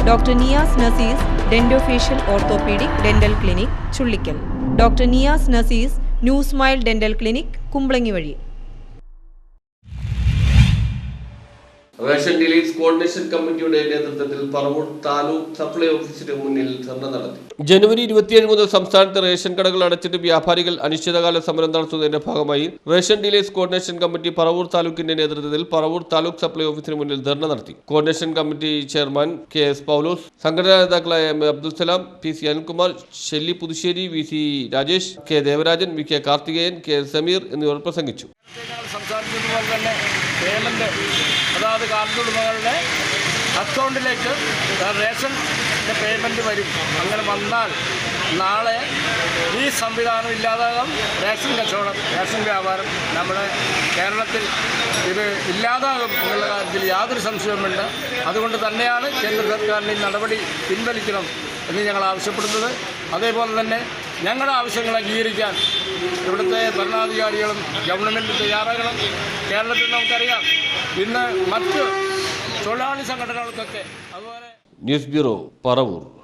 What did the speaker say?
Doctor Niyas Nasees dentofacial orthopaedic dental clinic Chullickal. Doctor Niyas Nasees new smile dental clinic Kumbalangi വഴി. Ration dealers coordination കമ്മിറ്റിയുടെ നേതൃത്വത്തിൽ Paravur taluk supply ഓഫീസിന് മുന്നിൽ ധർണ നടത്തി. ജനുവരി 27 മുതൽ സംസ്ഥാനത്ത് റേഷൻ കടകൾ അടച്ചിട്ട് വ്യാപാരികൾ അനിശ്ചിതകാല സമരം നടത്തുന്നതിന്റെ ഭാഗമായി ration dealers coordination committee Paravur താലൂക്കിന്റെ നേതൃത്വത്തിൽ പറവൂർ താലൂക്ക് സപ്ലൈ ഓഫീസിന് മുന്നിൽ ധർണ നടത്തി. Coordination committee chairman KS Paulose, സംഘടനാ നേതാക്കളായ M. Abdulsalam, PC Anilkumar, Shelly Puthussery, VC Rajesh, K. Devarajan, VK Karthikeyan, K. Sameer എന്നിവർ പ്രസംഗിച്ചു. അതായത് കാർഡുടമകളുടെ അക്കൗണ്ടിലേക്ക് റേഷൻ പേയ്മെൻറ്റ് വരും. അങ്ങനെ വന്നാൽ നാളെ ഈ സംവിധാനം ഇല്ലാതാകും. റേഷൻ കച്ചവടം, റേഷൻ വ്യാപാരം നമ്മുടെ കേരളത്തിൽ ഇത് ഇല്ലാതാകും എന്നുള്ള കാര്യത്തിൽ യാതൊരു സംശയവുമില്ല. അതുകൊണ്ട് തന്നെയാണ് കേന്ദ്ര സർക്കാരിൻ്റെ ഈ നടപടി പിൻവലിക്കണം എന്ന് ഞങ്ങൾ ആവശ്യപ്പെടുന്നത്. അതേപോലെ തന്നെ ഞങ്ങളുടെ ആവശ്യങ്ങൾ അംഗീകരിക്കാൻ ഇവിടുത്തെ ഭരണാധികാരികളും ഗവൺമെൻറ് തയ്യാറാകണം. കേരളത്തിൽ നമുക്കറിയാം ഇന്ന് മറ്റ് തൊഴിലാളി സംഘടനകൾക്കൊക്കെ അതുപോലെ. News bureau, Paravur.